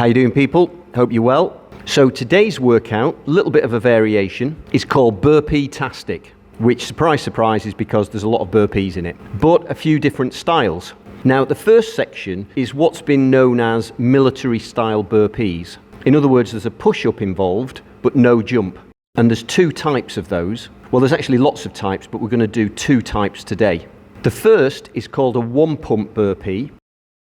How you doing, people? Hope you're well. So today's workout, a little bit of a variation, is called Burpee-tastic, which, surprise, surprise, is because there's a lot of burpees in it, but a few different styles. Now, the first section is what's been known as military-style burpees. In other words, there's a push-up involved, but no jump. And there's two types of those. Well, there's actually lots of types, but we're going to do two types today. The first is called a one-pump burpee.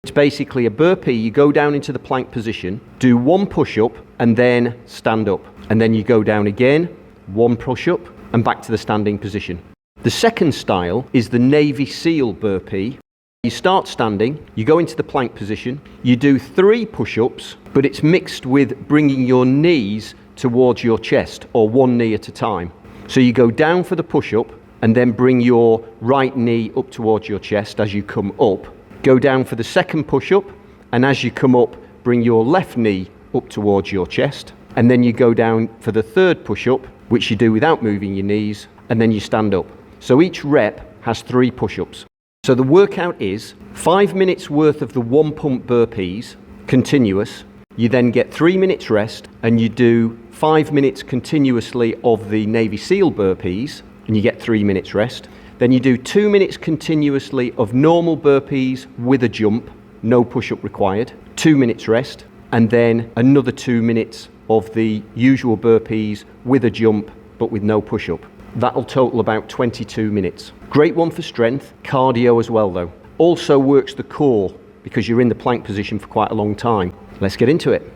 It's basically a burpee. You go down into the plank position, do one push-up, and then stand up. And then you go down again, one push-up, and back to the standing position. The second style is the Navy SEAL burpee. You start standing, you go into the plank position, you do 3 push-ups, but it's mixed with bringing your knees towards your chest, or one knee at a time. So you go down for the push-up, and then bring your right knee up towards your chest as you come up. Go down for the second push-up, and as you come up, bring your left knee up towards your chest. And then you go down for the third push-up, which you do without moving your knees, and then you stand up. So each rep has 3 push-ups. So the workout is 5 minutes worth of the one pump burpees, continuous. You then get 3 minutes rest, and you do 5 minutes continuously of the Navy SEAL burpees, and you get 3 minutes rest. Then you do 2 minutes continuously of normal burpees with a jump, no push-up required, 2 minutes rest, and then another 2 minutes of the usual burpees with a jump, but with no push-up. That'll total about 22 minutes. Great one for strength, cardio as well though. Also works the core because you're in the plank position for quite a long time. Let's get into it.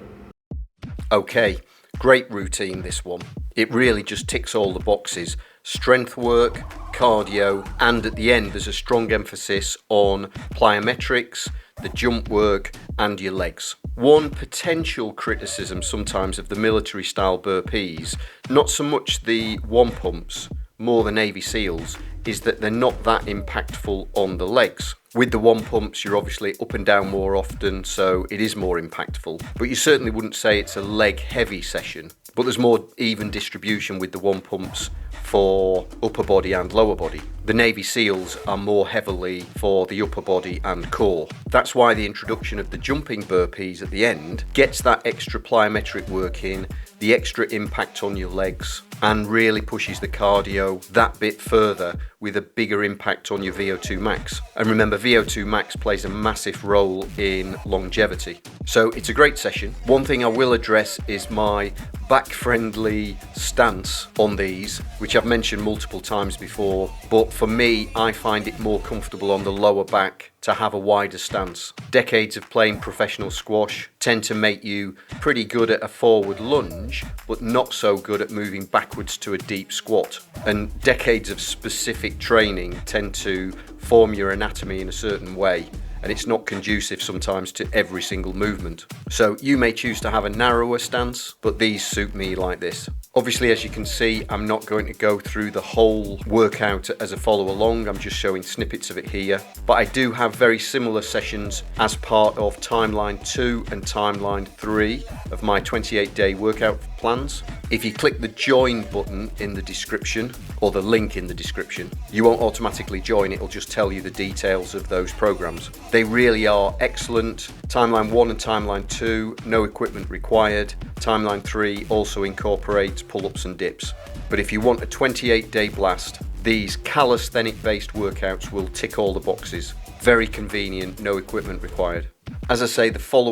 Okay, great routine this one. It really just ticks all the boxes. Strength work, cardio, and at the end there's a strong emphasis on plyometrics, the jump work, and your legs. One potential criticism sometimes of the military style burpees, not so much the one pumps, more the Navy SEALs, is that they're not that impactful on the legs. With the one pumps, you're obviously up and down more often, so it is more impactful. But you certainly wouldn't say it's a leg heavy session. But there's more even distribution with the one pumps for upper body and lower body. The Navy SEALs are more heavily for the upper body and core. That's why the introduction of the jumping burpees at the end gets that extra plyometric work in, the extra impact on your legs, and really pushes the cardio that bit further with a bigger impact on your VO2 max. And remember, VO2 max plays a massive role in longevity. So it's a great session. One thing I will address is my back-friendly stance on these, which I've mentioned multiple times before, but for me, I find it more comfortable on the lower back to have a wider stance. Decades of playing professional squash tend to make you pretty good at a forward lunge, but not so good at moving backwards to a deep squat. And decades of specific training tend to form your anatomy in a certain way, and it's not conducive sometimes to every single movement. So you may choose to have a narrower stance, but these suit me like this. Obviously, as you can see, I'm not going to go through the whole workout as a follow along. I'm just showing snippets of it here. But I do have very similar sessions as part of timeline 2 and timeline 3 of my 28-day workout plans. If you click the join button in the description, or the link in the description, you won't automatically join, it'll just tell you the details of those programs. They really are excellent. Timeline 1 and timeline 2, no equipment required. Timeline 3 also incorporates pull-ups and dips. But if you want a 28-day blast, these calisthenic based workouts will tick all the boxes. Very convenient, no equipment required. As I say, the full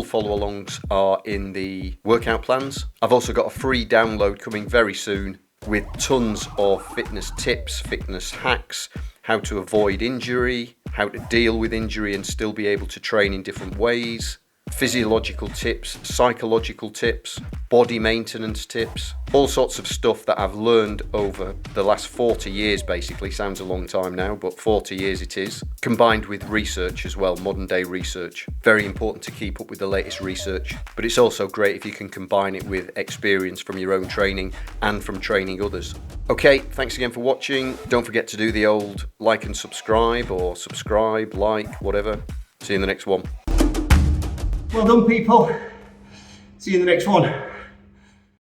follow-alongs are in the workout plans. I've also got a free download coming very soon with tons of fitness tips, fitness hacks, how to avoid injury, how to deal with injury and still be able to train in different ways, physiological tips, psychological tips, body maintenance tips, all sorts of stuff that I've learned over the last 40 years basically. Sounds a long time now, but 40 years it is. Combined with research as well, modern day research. Very important to keep up with the latest research, but it's also great if you can combine it with experience from your own training and from training others. Okay, thanks again for watching. Don't forget to do the old like and subscribe, or subscribe, like, whatever. See you in the next one. Well done, people. See you in the next one.